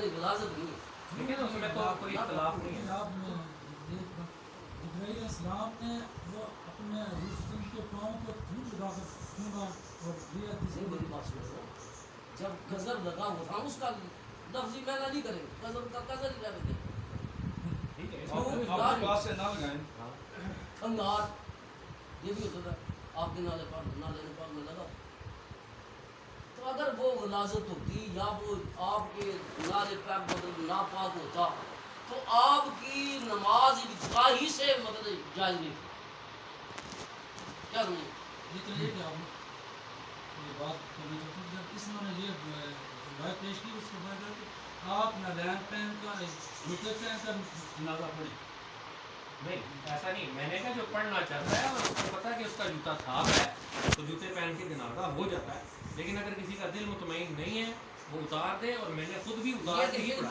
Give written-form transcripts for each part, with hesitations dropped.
میری غلاظت نہیں ہے. لیکن اس میں تو کوئی اختلاف نہیں ہے. ابراہیم السلام نے وہ اپنے رسول کے پاؤں کو کیوں لگا کر چھوڑا اور یہ حدیث نہیں میری بات سنو. جب قذر لگا ہوا تھا اس کا لفظی معنی نہیں کریں, قذر کا قذر ہی رہنے دیں. ٹھیک ہے آپ کے پاس سے نہ لگائیں. کھنگار یہ بھی ہو سکتا ہے آپ کے نالے پاک میں لگا. تو اگر وہ غلاظت ہوتی یا وہ آپ کے نالے پاک مطلب ناپاک ہوتا تو آپ کی نماز ابتدا ہی سے مطلب جائز نہیں تھی. کیا سمجھے؟ یہ تو یہ کہ آپ یہ بات کبھی جب اس نے یہ روایت پیش کی اس کے بعد کہ آپ نالین پہن کر جوتے پہن کر جنازہ پڑھیں. نہیں ایسا نہیں, میں نے کہا جو پڑھنا چاہتا ہے اور اس کو پتا کہ اس کا جوتا صاف ہے تو جوتے پہن کے جنازہ ہو جاتا ہے. لیکن اگر کسی کا دل مطمئن نہیں ہے وہ اتار دے, اور میں نے خود بھی اتار کے ہی یہ پڑھا.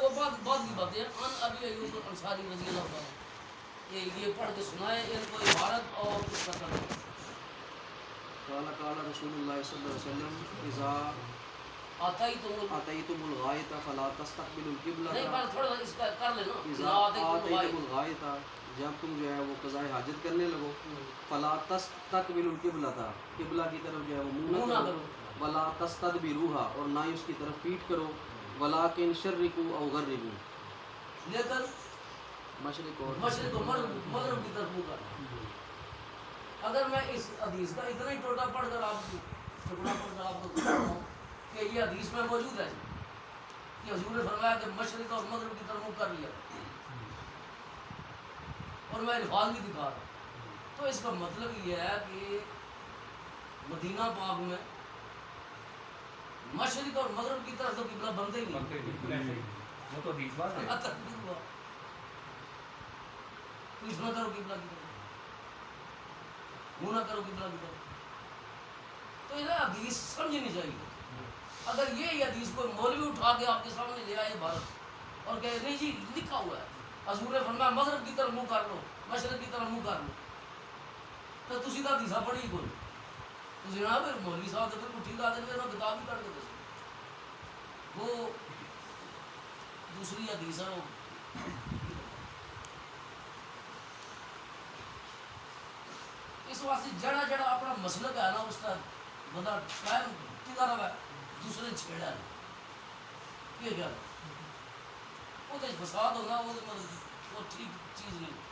وہ بات کی بات ہے. ان ابی ایوب الانصاری رضی اللہ عنہ یہ پڑھ کے سنائے ان کو عبارت اور اس کا ترجمہ. قال قال رسول اللہ صلی اللہ علیہ وسلم اذا آتیتم الغائط فلا تستقبلوا القبلہ. نہیں پر تھوڑا اس کا کر لینا. اذا آتیتم الغائط جب تم جو ہے وہ قضاء حاجت کرنے لگو فلا تستقبلوا القبلہ قبلہ کی طرف جو ہے وہ منہ نہ کرو. ولا تستدبروها اور نہ ہی اس کی طرف پیٹ کرو. ولکن شرقوا او غربوا لیکن مشرق اور مغرب کی طرف منہ کرنا. اگر میں اس حدیث کا اتنا ہی ٹوٹا پڑھ کر آپ کو ٹکڑا پڑھ کر آپ کو بتاتا ہوں کہ یہ حدیث میں موجود ہے کہ حضور نے فرمایا کہ مشرق اور مغرب کی طرف منہ کر لیا, اور میں الفاظ بھی دکھا رہا ہوں. تو اس کا مطلب یہ ہے کہ مدینہ پاک میں مشرق اور مغرب کی طرف تو قبلہ بنتے ہی نہیں. وہ تو حدیث بات ہے. تو اس میں کرو قبلہ کی طرف, منہ نہ کرو قبلہ کی طرف. تو یہ حدیث سمجھنی چاہیے. اگر یہ حدیث کوئی مولوی اٹھا کے آپ کے سامنے لے آئے بھارت اور کہے نہیں جی لکھا ہوا ہے حضور نے فرمایا مغرب کی طرف منہ کر لو مشرق کی طرف منہ کر لو, تو تسی کا حدیثہ پڑھی کوئی تو جناب مولوی صاحب تو بالکل ٹھیک آتے ہیں کتاب ہی کر کے دس وہ دوسری حدیث ہے. اس واسطے جڑا جڑا اپنا مسلک ہے نا اس کا بندہ قائم کیا رہا ہے دوسرے چھیڑا ہے یہ کیا وہ تو فساد ہونا وہ ٹھیک چیز نہیں.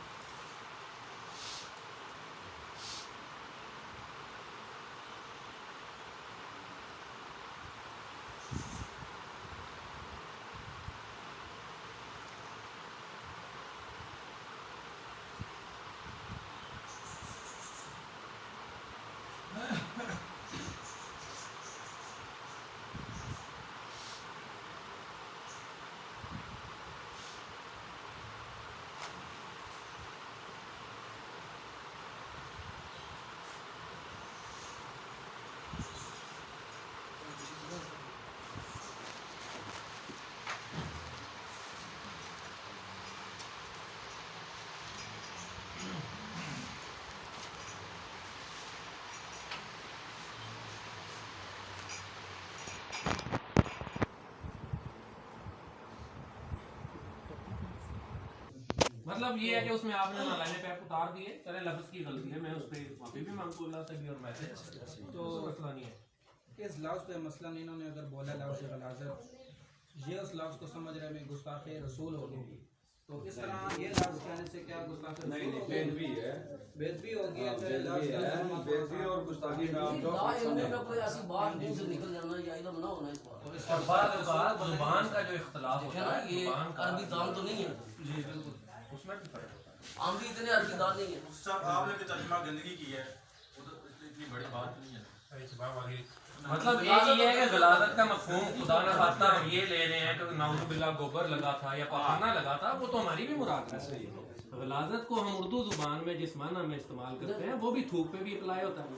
مطلب یہ ہے کہ اس میں آپ نے نالائن پیر اتار دیے, چلے لفظ کی غلطی ہے, میں اس پہ معافی بھی مانگتا اللہ سے بھی اور ویسے تو مسئلہ نہیں ہے. اس لفظ پہ مثلا انہوں نے اگر بولا لفظ غلاظت یہ اس لفظ کو سمجھ رہے میں گستاخ رسول ہو گئی, تو اس طرح یہ لفظ کہنے سے کیا گستاخ رسول نہیں بےدبی ہے, بےدبی ہوگی. بےدبی اور گستاخی کا آپ لا علم میں کوئی ایسی بات منہ سے نکل جانا یا علم نہ ہونا اس بات. اور بعض اوقات زبان کا جو اختلاف ہوتا ہے یہ زبان کا عربی دان تو نہیں ہے, جی بالکل اس میں بھی فرق ہوتا ہے. عربی اتنے عربی دان نہیں ہے. صاحب آپ نے بھی ترجمہ گندگی کی ہے, وہ تو اتنی بڑی بات نہیں ہے. مطلب ایک یہ ہے کہ غلاظت کا مفہوم خدا نہ خواستہ ہم یہ لے رہے ہیں کہ نعوذ باللہ گوبر لگا تھا یا پخانہ لگا تھا, وہ تو ہماری بھی مراد ہے. غلاظت کو ہم اردو زبان میں جس معنی میں استعمال کرتے ہیں وہ بھی تھوک پہ بھی اپلائی ہوتا ہے,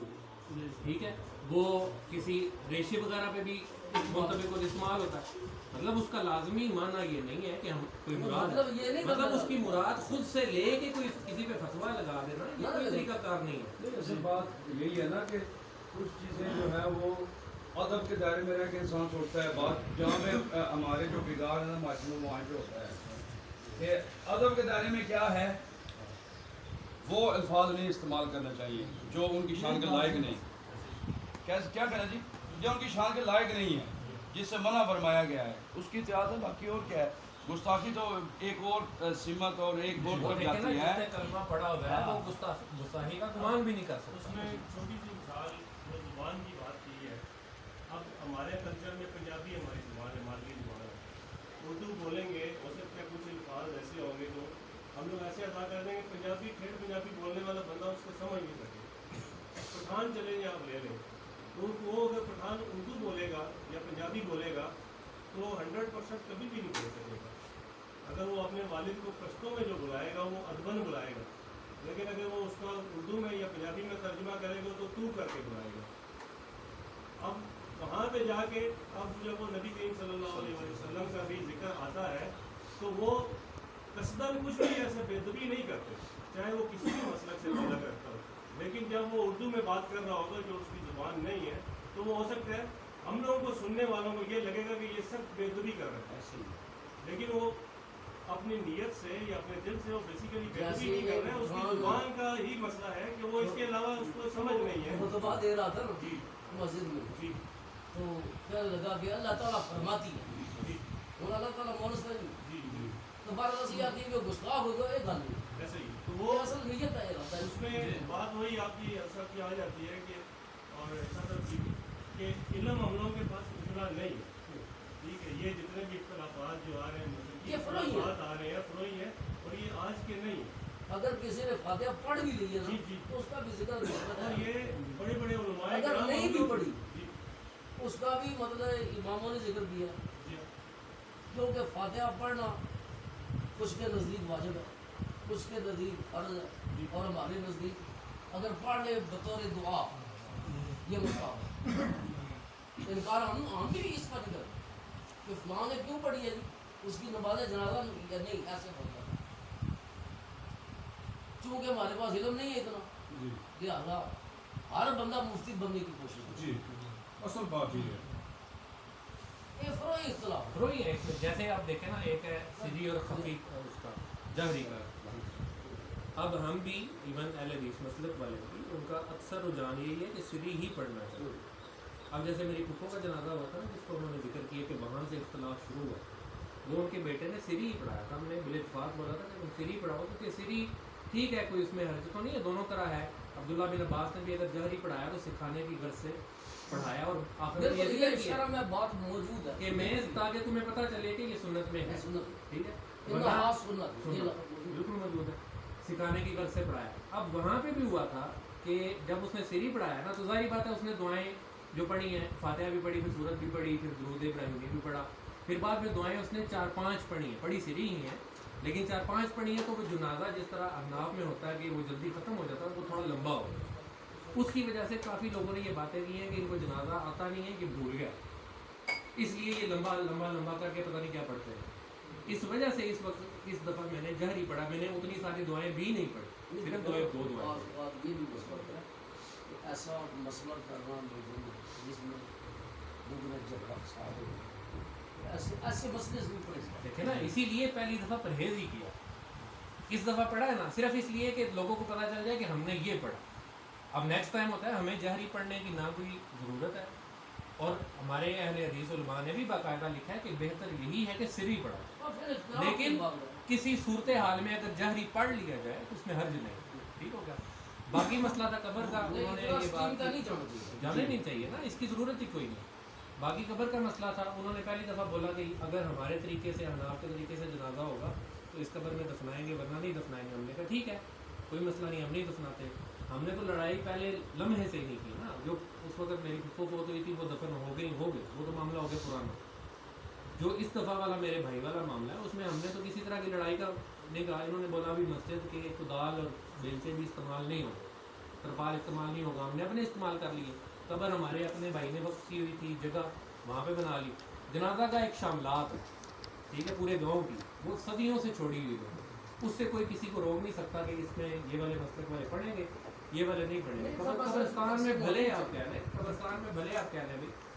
ٹھیک ہے, وہ کسی ریشے وغیرہ پہ بھی اس منطبق کو استعمال ہوتا ہے. مطلب اس کا لازمی معنی یہ نہیں ہے کہ ہم کوئی مراد مطلب اس کی مراد خود سے لے کے کوئی کسی پہ فتویٰ لگا دینا یہ کوئی طریقہ کار نہیں ہے. اصل بات یہی ہے نا کہ کچھ چیزیں جو ہے وہ ادب کے دائرے میں رہ کے انسان سوچتا ہے بات جہاں پہ ہمارے جو بگاڑ ہے نا معاشرے میں وہاں پہ ہوتا ہے کہ ادب کے دائرے میں کیا ہے وہ الفاظ نہیں استعمال کرنا چاہیے جو ان کی شان کے لائق نہیں. کیا کہنا جی جو ان کی شان کے لائق نہیں ہے جس سے منع فرمایا گیا ہے اس کی اتحاد ہے. باقی اور کیا ہے گستاخی تو ایک اور سمت اور ایک اور طرف جاتی ہے. کلمہ پڑا ہوا ہے وہ گستاخی کا گمان بھی نہیں کر اس سکتا. میں چھوٹی سی مثال جو زبان کی بات کی ہے. اب ہمارے کلچر میں پنجابی ہماری زبان ہے, مادری زبان ہے. اردو بولیں گے ہو سکتا ہے کچھ الفاظ ایسے ہوں گے جو ہم لوگ ایسے ادا کر دیں گے پنجابی ٹھیک پنجابی بولنے والا بندہ اس کو سمجھ نہیں سکے. پٹھان چلیں یا آپ لے لیں تو وہ اگر پٹھان اردو بولے گا یا پنجابی بولے گا تو 100% کبھی بھی نہیں بول سکے گا. اگر وہ اپنے والد کو پشتوں میں جو بلائے گا وہ ادبن بلائے گا, لیکن اگر وہ اس کا اردو میں یا پنجابی میں ترجمہ کرے گا تو کر کے بلائے گا. اب وہاں پہ جا کے اب جب وہ نبی کریم صلی اللہ علیہ وسلم کا بھی ذکر آتا ہے تو وہ قصداً کچھ بھی ایسا بے ادبی نہیں کرتے, چاہے وہ کسی بھی مسلک سے پیدا کرتا ہو. لیکن جب وہ اردو میں بات کر رہا ہوگا جو اس کی زبان نہیں ہے تو وہ ہو سکتا ہے ہم لوگوں کو سننے والوں کو یہ لگے گا کہ یہ سب بے ادبی کر رہے ہیں, لیکن وہ اپنی نیت سے یا اپنے دل سے وہ بیسیکلی بے ادبی نہیں کر رہے ہیں. اس کی زبان کا ہی مسئلہ ہے کہ وہ اس کے علاوہ اس کو سمجھ نہیں ہے. خطبہ دے رہا تھا نا جی مسجد میں جی تو کیا لگا کہ اللہ تعالیٰ فرماتی ہے جی اور اللہ تعالیٰ مونس نہیں جی جی تو بار رسی آتی ہے کہ گستاخ ہو گیا ایک گل نہیں. ایسے ہی تو وہ وہ اصل نیت ہے رہتا ہے اس میں بات وہی آپ کی اثر کی آ جاتی ہے کہ اور ایسا کہ علم ہم لوگوں کے پاس اتنا نہیں ہے. ٹھیک ہے, یہ جتنے بھی اختلافات جو آ رہے ہیں یہ فروئی ہے. اختلافات آ رہے ہیں فروئی ہیں اور یہ آج کے نہیں. اگر کسی نے فاتحہ پڑھ بھی لی ہے نا جی جی تو اس کا بھی ذکر نہیں اور ہے. یہ بڑے بڑے علماء اگر کرام نہیں ہم بھی لوگ- پڑھی جی اس کا بھی مطلب اماموں نے ذکر کیا جی کیونکہ فاتحہ پڑھنا کچھ کے نزدیک واجب ہے, کچھ کے نزدیک فرض ہے, اور ہمارے نزدیک اگر پڑھ لے بطور دعا یہ مستحب ہے. انکار ہم بھی اس کا نہیں کرتے کہ فلاں نے کیوں پڑھی ہے جی اس کی نماز جنازہ یا نہیں ایسے ہوتا ہے. چونکہ ہمارے پاس علم نہیں ہے اتنا لہٰذا ہر بندہ مفتی بننے کی کوشش کرتا جی اصل بات یہ ہے. ہے. یہ فروئی اختلاف ہے. فروئی ہے. جیسے آپ دیکھیں نا ایک ہے سری اور خفی اس کا جہری کا. اب ہم بھی ایون اہل حدیث مسلک والے بھی ان کا اکثر رجحان یہی ہے کہ سری ہی پڑھنا چاہیے. اب جیسے میری پھپھو کا جنازہ ہوا تھا نا جس کو انہوں نے ذکر کیا کہ وہاں سے اختلاف شروع ہوا, وہ ان کے بیٹے نے سری ہی پڑھایا تھا. ہم نے بال اتفاق بولا تھا کہ تم سری پڑھاؤ کیونکہ سری ٹھیک ہے, کوئی اس میں حرج تو نہیں ہے, دونوں طرح ہے. عبداللہ بن عباس نے بھی اگر جہری پڑھایا تو سکھانے کی غرض سے پڑھایا, اور آخر میں یہ بالکل ذکر یہ کیا شرح میں بات موجود ہے کہ میں تاکہ تمہیں پتہ چلے کہ یہ سنت میں ہے. سنت ٹھیک ہے, انہا سنت یہ لفظ بالکل موجود ہے, سکھانے کی غرض سے پڑھایا. اب وہاں پہ بھی ہوا تھا کہ جب اس نے سری پڑھایا نا تو ظاہری بات ہے اس نے دعائیں جو پڑھی ہیں, فاتحہ بھی پڑھی, پھر سورت بھی پڑھی, پھر درود ابراہیمی بھی پڑھا, پھر بعد میں دعائیں اس نے 4-5 پڑھی ہیں. پڑھی سری ہی ہیں لیکن 4-5 پڑھی ہیں. تو وہ جنازہ جس طرح احناف میں ہوتا ہے کہ وہ جلدی ختم ہو جاتا ہے, وہ تھوڑا لمبا ہو گیا. اس کی وجہ سے کافی لوگوں نے یہ باتیں کی ہیں کہ ان کو جنازہ آتا نہیں ہے, کہ بھول گیا, اس لیے یہ لمبا لمبا لمبا کر کے پتہ نہیں کیا پڑھتے ہیں. اس وجہ سے اس وقت اس دفعہ میں نے جہری پڑھا, میں نے اتنی ساری دعائیں بھی نہیں پڑھی, صرف 2 دعائیں. اور بات یہ بھی مثبت ہے کہ ایسا مسئلہ کرنا لوگوں میں جس میں لوگوں میں جھگڑا فساد ہو, ایسے مسئلے سے بھی پڑے جاتے دیکھیں نا, اسی لیے پہلی دفعہ پرہیز ہی کیا. اس دفعہ پڑھا ہے نا صرف اس لیے کہ لوگوں کو پتہ چل جائے کہ ہم نے یہ پڑھا. اب نیکسٹ ٹائم ہوتا ہے ہمیں جہری پڑھنے کی نہ کوئی ضرورت ہے, اور ہمارے اہل حدیث علماء نے بھی باقاعدہ لکھا ہے کہ بہتر یہی ہے کہ سری پڑھا. اور پھر اختلاف کی لیکن بات ہے. کسی صورتحال میں اگر جہری پڑھ لیا جائے تو اس میں حرج نہیں. ٹھیک ہو گیا. باقی مسئلہ تھا قبر کا, انہوں نے یہ بات نہیں جانا چاہیے. جانے نہیں چاہیے نا, اس کی ضرورت ہی کوئی نہیں. باقی قبر کا مسئلہ تھا, انہوں نے پہلی دفعہ بولا کہ اگر ہمارے طریقے سے حناف کے طریقے سے جنازہ ہوگا تو اس قبر میں دفنائیں گے, ورنہ نہیں دفنائیں گے. ہم نے کہا ٹھیک ہے کوئی مسئلہ نہیں, ہم نہیں دفناتے. ہم نے تو لڑائی پہلے لمحے سے ہی نہیں کی نا. جو اس وقت میری پھپھو فوت ہوئی تھی وہ دفن ہو گئی, وہ تو معاملہ ہو گیا پرانا. جو اس دفعہ والا میرے بھائی والا معاملہ ہے اس میں ہم نے تو کسی طرح کی لڑائی کا نہیں کہا. انہوں نے بولا بھی مسجد کے کدال اور بیلچے بھی استعمال نہیں ہوگا, ترپال استعمال نہیں ہوگا. ہم نے اپنے استعمال کر لیے. قبر ہمارے اپنے بھائی نے وقف کی ہوئی تھی, جگہ وہاں پہ بنا لی. جنازہ کا ایک شاملات ہے, ٹھیک ہے, پورے گاؤں کی, وہ صدیوں سے چھوڑی ہوئی ہے. اس سے کوئی کسی کو روک نہیں سکتا کہ اس میں یہ والے مسلک والے پڑھیں گے, یہ والے نہیں پڑھیں گے. قبرستان میں بھلے آپ کہہ لیں, قبرستان میں بھلے آپ کہہ لیں بھی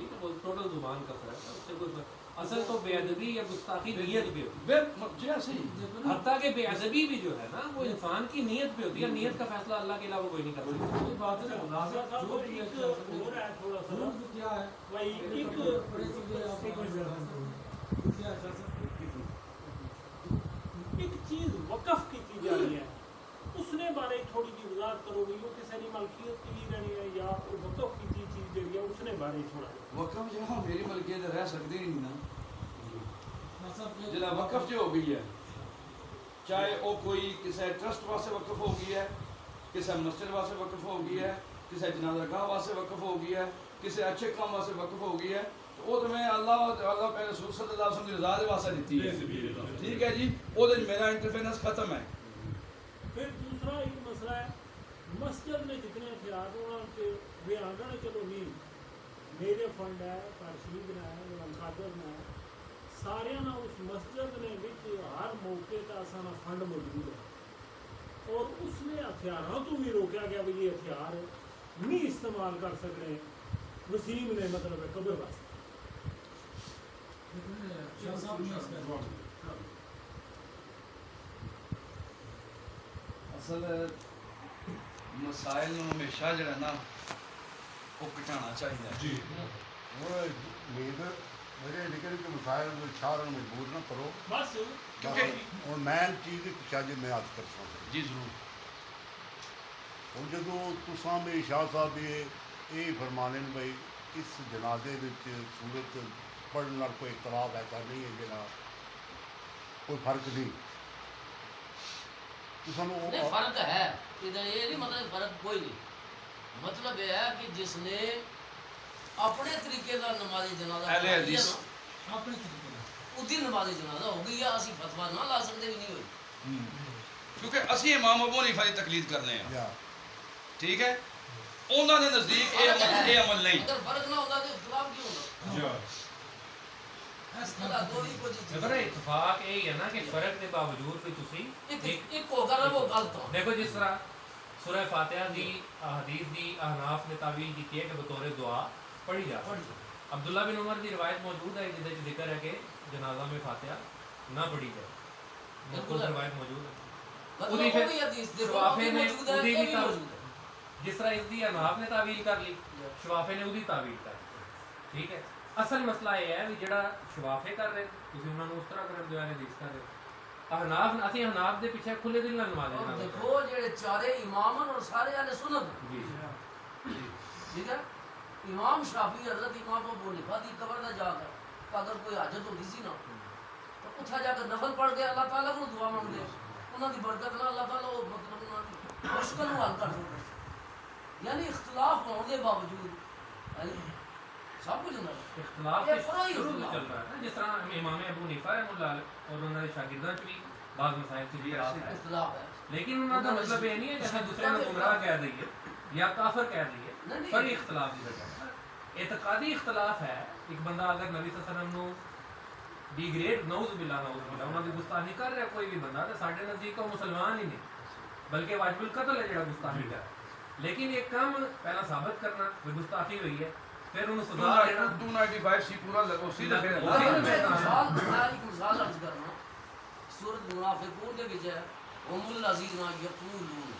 ٹھیک ہے وہ ٹوٹل زبان کا فرق ہے، اس سے کوئی فرق اصل تو بے ادبی یا گستاخی نیت پہ ہوتی ہے، جی صحیح حتیٰ کہ بے ادبی بھی جو ہے نا وہ انسان کی نیت پہ ہوتی ہے، نیت کا فیصلہ اللہ کے علاوہ کوئی نہیں کر سکتا۔ یہ بات ہے نا جو بھی ہے ظلم کیا ہے ایک چیز وقف کی جا رہی ہے اس نے بارے تھوڑی جی وضاحت کرو گی وہ کسی نے ملکیت کی رہی ہے یا وقف کی چیز جڑی ہے اس نے بارے تھوڑا وقف جو ہے میری ملکیت رہ سکتی ہی نہیں نا جنا وقف جو ہو گئی ہے چاہے وہ کوئی کسی ٹرسٹ واسطے وقف ہو گئی ہے، کسی مسجد واسطے وقف ہو گئی ہے، کسی جنازہ گاہ واسطے وقف ہو گئی ہے، کسی اچھے کام واسطے وقف ہو گئی ہے، تو وہ تو میں اللہ پہ رسول صلی اللہ علیہ وسلم کی رضا دے واسطے دیتی ہے، ٹھیک ہے جی، وہ میرا انٹرفیرنس ختم ہے۔ پھر دوسرا ایک مسئلہ ہے مسجد میں جتنے ہتھیار ہونا کے وہ آنا چلو نہیں میرے فنڈ ہے پارشید نے ہے القادر نے ہے سارے نا اس مسجد نے ہر موقع کا سارا فنڈ موجود ہے اور اس نے ہتھیاروں تو بھی روکا گیا بھی یہ ہتھیار نہیں استعمال کر سکتے وسیم نے مطلب ہے کبے واسطے اصل مسائل ہمیشہ جو ہے نا وہ گھٹانا چاہیے جی وہ میرے نکل کے مسائل میں چھار مجبور نہ کرو بس اور مین چیز شاید میں آج کر سکتا جی ضرور اور جدو تساں میں شاہ صاحب یہ فرمانے بھائی اس جنازے صورت پڑھنے کوئی اختلاف ایسا نہیں ہے جناب کوئی فرق نہیں نہیں فرق ہے ادھر یہ نہیں مطلب فرق کوئی نہیں مطلب یہ ہے کہ جس نے اپنے طریقے کا نماز جنازہ اپنے ادھی نماز جنازہ ہو گئی ہے اسی فتوا نہ لا سکتے بھی نہیں ہوئی کیونکہ اسی امام ابو حنیفہ کی تقلید کرنے ہیں ٹھیک ہے انہوں نے نزدیک یہ عمل نہیں اگر فرق نہ ہوتا تو اختلاف کیوں ہوتا مگر اتفاق یہی ہے نا کہ فرق کے باوجود بھی تسی ایک ہوگا نا وہ غلط ہو دیکھو جس طرح سورہ فاتحہ دی احادیث دی احناف نے تعویل کی ہے کہ بطور دعا پڑھی جا عبداللہ بن عمر کی روایت موجود ہے جس میں ذکر ہے کہ جنازہ میں فاتحہ نہ پڑھی جائے بالکل روایت موجود ہے شوافے نے ادھی بھی جس طرح اس دی احناف نے تعویل کر لی شوافے نے ادھی تعویل کر لی ٹھیک ہے اصل مسئلہ یہ ہے کہ جڑا شوافے کر رہے تسی انہاں نوں اس طرح کرن جو ہے حدیث کر رہے احناف اسی احناف دے پیچھے کھلے دل نال نماز پڑھنا دیکھو جڑے چارے امام اور سارے اہل سنت جی ٹھیک ہے امام شافعی حضرت امام ابو حنیفہ دی قبر نہ جا کر اگر کوئی حاجت ہوتی سی نا تو اتھا جا کر نفل پڑھ کے اللہ تعالیٰ کو دعا مانگ دے انہاں دی برکت نال اللہ تعالیٰ وہ مطلب انہاں دی مشکل نو حل کر سکتا یعنی اختلاف ہونے کے باوجود سب کچھ اختلاف شروع سے چل رہا ہے جس طرح امام ابو حنیفہ رحمۃ اللہ علیہ اور انہوں نے شاگرداں چ بھی بعض مسائل سے بھی اختلاف ہے لیکن انہوں کا مطلب یہ نہیں ہے جیسے دوسرے نے گمراہ کہہ دئیے یا کافر کہہ دئیے پر اختلاف کی وجہ اعتقادی اختلاف ہے ایک بندہ اگر نبی صلی اللہ علیہ وسلم نو ڈیگریڈ نعوذ باللہ انہوں کی گستاخی کر رہا کوئی بھی بندہ تو ساڈے نزدیک وہ مسلمان ہی نہیں بلکہ واجب القتل ہے جڑا گستاخی کر لیکن ایک کام پہلا ثابت کرنا کہ گستاخی ہوئی ہے پھر انہوں سزا دینا 295 سی پورا لگو سی دفعہ مثال عرض کرنا سورۃ منافقون کے وچ ہے هم الذین یقولون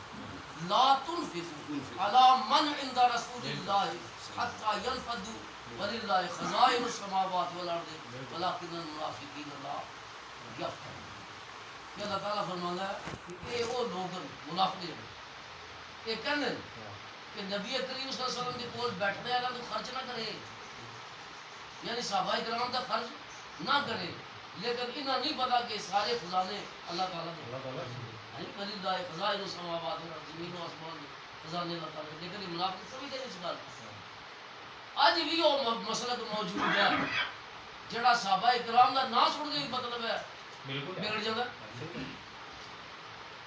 لا تنفقوا علی من عند رسول اللہ حتی ينفضوا وللہ خزائن السماوات والارض ولکن المنافقین لا یفقهون کہ اللہ تعالیٰ فرماتا ہے کہ یہ وہ لوگ منافق ہیں یہ کہنے کہ نبی کریم صلی اللہ علیہ وسلم کے کول بیٹھنے والا تو خرچ نہ کرے یعنی صحابہ کرام کا خرچ نہ کرے لیکن انہیں نہیں پتا کہ سارے خزانے اللہ تعالیٰ نے وللہ خزائن السماوات والارض زمین و آسمان خزانے اللہ تعالیٰ لیکن یہ منافق سمجھتے ہیں اس بات آج بھی وہ مسئلہ موجود ہے جڑا صحابہ کرام کا نام سن کے مطلب ہے بگڑ جاتا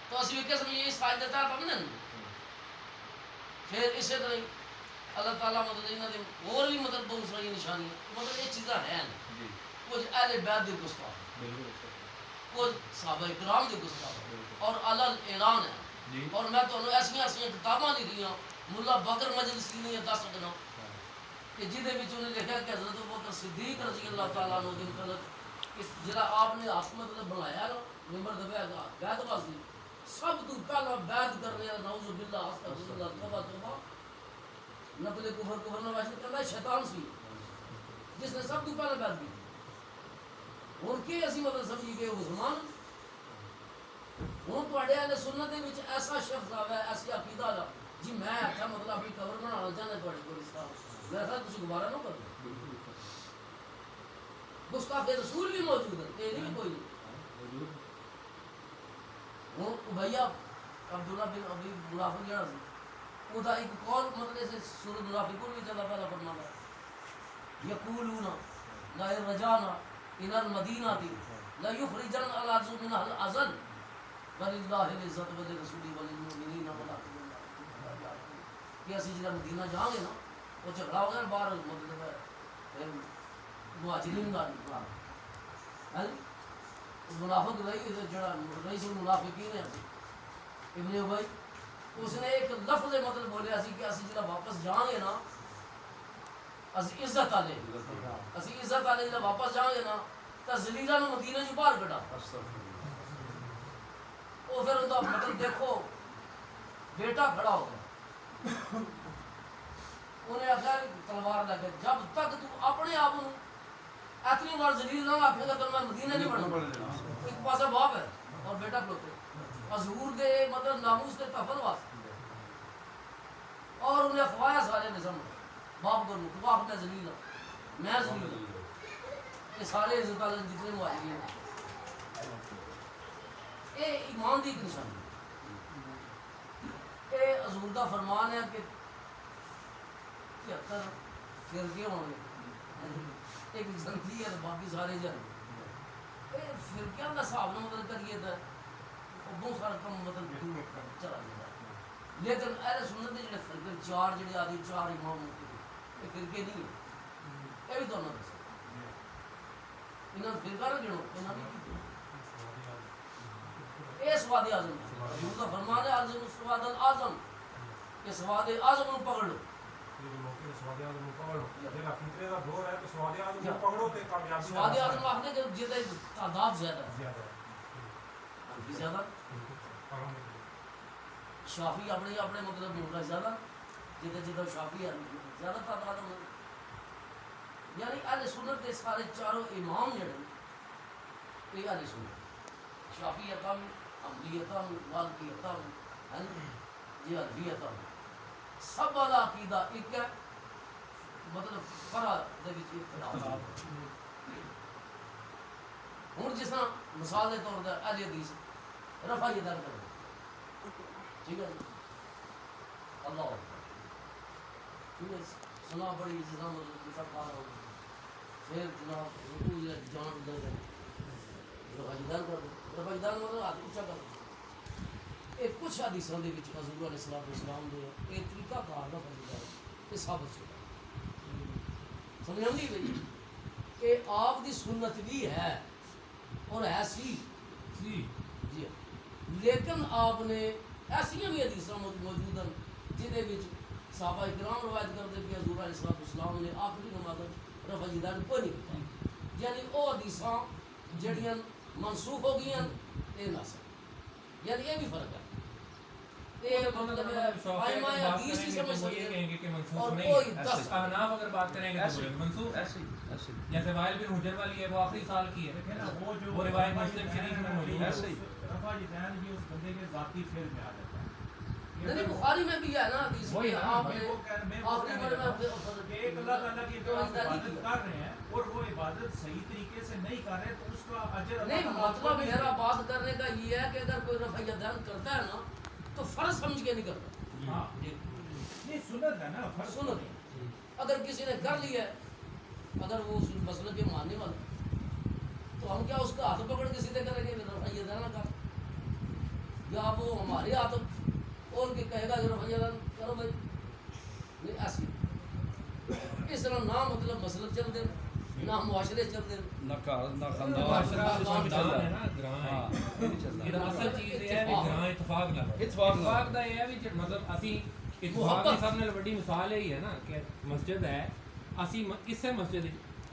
تو اسی بھی قسم یہ سائن دیتا ہے ہم نے پھر اسی طرح اللہ تعالیٰ مطلب انہوں نے اور بھی مطلب بہت ساری نشانیاں مطلب یہ چیزاں ہیں کچھ اہل بیت کے گستاخ کچھ صحابہ کرام کے گستاخ اور علل اعلان ہے اور میں تو ایسی کتاباں نہیں دیا ملا بکر مجلسی نہیں دس سکنا کہ جہدے وچ انہیں لکھا کہ حضرت ابوبکر صدیق رضی اللہ تعالیٰ عنہ دے متعلق اس جڑا آپ نے ہاتھ مطلب بنایا نا ممبر دبیا گا بیعت واسطے سب تو پہلا بیعت کرنے والا نعوذ باللہ استغفر اللہ توبہ توبہ نقل کفر نہ واسطے کرنا شیطان سی جس نے سب تو پہلا بیعت کی ہن کہ اسی مطلب سمجھی کہ عثمان ہوں تواڈے اہل سنت دے وچ ایسا شخص آوے ایسی عقیدہ والا جی میں آخیا مطلب اپنی قبر بنانا چاہنا تواڈے گلستان میرا خیال تسی گوارا نہ کرو گستاخ رسول بھی موجود ہے یہ نہیں کوئی نہیں ہوں بھیا عبداللہ بن ابی منافق جڑا سی وہ دا ایک قول مطلب سے سورۃ منافقون وچ اللہ تعالیٰ فرماتا ہے یقولون لا رجانا الى المدینہ لا یخرجن العز منها الاذل وللہ العزت ولرسولہ وللمؤمنین ولکن کہ اسی جڑا مدینہ جاؤں گے نا وہ جھگڑا ہو گیا باہر مطلب ہے مہاجرین کا ہے منافق رہی جڑا رئیس المنافقین ہے ابن ابی اس نے ایک لفظ مطلب بولیا سی کہ اسی جڑا واپس جاؤں گے نا اسی عزت والے جڑا واپس جاؤں گے نا تو ذلیلہ نو مدینہ جو باہر کٹا وہ پھر انہوں مطلب دیکھو بیٹا کھڑا ہو گیا انہیں آخر تلوار لگے جب تک تو اپنے آپ اتنی بار ذلیل نہ آخے گا تو میں مدینہ نہیں بڑھنا ایک پاسا باپ ہے اور بیٹا کھلوتے حضور دے مطلب ناموس دے تحفظ واسطے اور انہیں اخوایا سارے نظام باپ کو تو باپ میں ذلیل ہوں میں ذلیل ہوں یہ سارے عزت والے جتنے مہاجرین ہیں اے ایمان دی ایک نشانی اے حضور دا فرمان ہے کہ 73 فرقے ہوں گے ایک جنتی ہے باقی سارے جن اے فرقیاں دا حساب نہ مطلب کریے تو بہت سارا کم مطلب دور چلا جاتا ہے لیکن اہل سنت دے جڑے فرقے چار جڑے آدھی چار امام ہوتے ہیں یہ فرقے نہیں ہیں یہ بھی تو نہ دس انہوں نے فرقہ نہ گنو انہوں نے اے سواد اعظم حضور کا فرمان ہے اعظم سواد الاعظم کہ سواد اعظم کو پکڑ لو سواد اعظم کو پکڑو جیسا فطرے دا دور ہے تو سواد اعظم کو پکڑو تے کامیابی سواد اعظم آخنے کہ جیسے تعداد زیادہ ہے حنفی زیادہ شافی اپنے مطلب ملکہ زیادہ جیسے شافی ہے زیادہ تعداد ہے یعنی اہل سنت کے سارے چاروں امام جڑے یہ اہل سنت شافعیتاں حنبلیتاں مالکیتاں یہ حنفیتاں سب والا عقیدہ ایک ہے مطلب فرع دے وچ اختلاف ہن جس طرح مثال کے طور پر اہل حدیث رفع یدین کرو ٹھیک ہے اللہ اکبر ٹھیک ہے سنا بڑی جس طرح مطلب پار ہو پھر جناب رکوع یا جان دے دے رفع یدین کر دو رفع یدین مطلب ہاتھ اونچا کر دو یہ کچھ حدیثوں کے حضور علیہ السلام دے یہ طریقہ کار کا رفع یدین یہ ثابت شدہ سمجھ نہیں بھائی کہ آپ دی سنت بھی ہے اور ایسی جی لیکن آپ نے ایسا بھی حدیث موجود ہیں جہاں صحابہ کرام روایت کرتے کہ حضور علیہ السلام نے آخری نماز رفع یدین کوئی نہیں کیتا یعنی وہ حدیثاں جڑیاں منسوخ ہو گئی ہیں یہ ناسخ یعنی یہ بھی فرق ہے یہ مطلب ائمہ حدیث کی سمجھ سکتے ہیں کہ منسوخ نہیں ہے احناف اگر بات کریں گے تو منسوخ ایسے جیسے وائل بن حجر والی ہے وہ آخری سال کی ہے وہ روایت مسلم شریف میں موجود ہے رفع یدین بھی اس بندے کے ذاتی فعل میں آ جاتا ہے نہیں بخاری میں بھی ہے نا حدیث میں آپ نے آخری بار میں ایک اللہ تعالیٰ کی جو عبادت کر رہے ہیں اور وہ عبادت صحیح طریقے سے نہیں کر رہے تو اس کا اجر نہیں مطلب میرا بات کرنے کا یہ ہے کہ اگر کوئی رفع یدین کرتا ہے نا تو فرض سمجھ کے نہیں کرتا ہاں یہ سنت ہے نا فرض سنت اگر کسی نے کر لیا ہے اگر وہ اس مسئلے کے ماننے والا تو ہم کیا اس کا ہاتھ پکڑ کے سیدھے کریں گے رفع یدین نہ کر یا وہ ہمارے ہاتھ اور کے کہے گا کہ رفع یدین کرو بھائی نہیں ایسی اس طرح نہ مطلب مسلک چل دیں نہ معاشرے چل دیں نہ خاندان ہے نا گراں یہ اصل چیز یہ ہے کہ گراں اتفاق دا یہ ہے کہ مطلب اسی اتفاق کی سب نے بڑی مثال ہے نا کہ مسجد ہے ਅਸੀਂ ਇਸੇ ਮਸਜਿਦ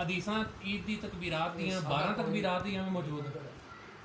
ਹਦੀਸਾਂ ਈਦ ਦੀ ਤਕਬੀਰਾਤ ਦੀਆਂ 12 ਤਕਬੀਰਾਤ ਦੀਆਂ ਵੀ ਮੌਜੂਦ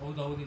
ਉਹ ਦਾਊਦ ਦੀ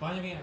ਪੰਜਵੀਆਂ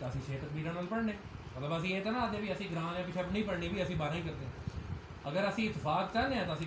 ਤਾਂ ਅਸੀਂ 6 ਤਕਬੀਰਾਂ ਨਾਲ ਪੜ੍ਹਨੇ ਮਤਲਬ ਅਸੀਂ ਇਹ ਤਾਂ ਨਾ ਆਦੇ ਵੀ ਅਸੀਂ ਗ੍ਰਾਂ ਜਾਂ ਪਿਛੇ ਨਹੀਂ ਪੜ੍ਹਨੀ ਵੀ ਅਸੀਂ 12 ਹੀ ਕਰਦੇ ਅਗਰ ਅਸੀਂ ਇਤਫਾਕ ਚਾਹੁੰਦੇ ਹਾਂ ਤਾਂ ਅਸੀਂ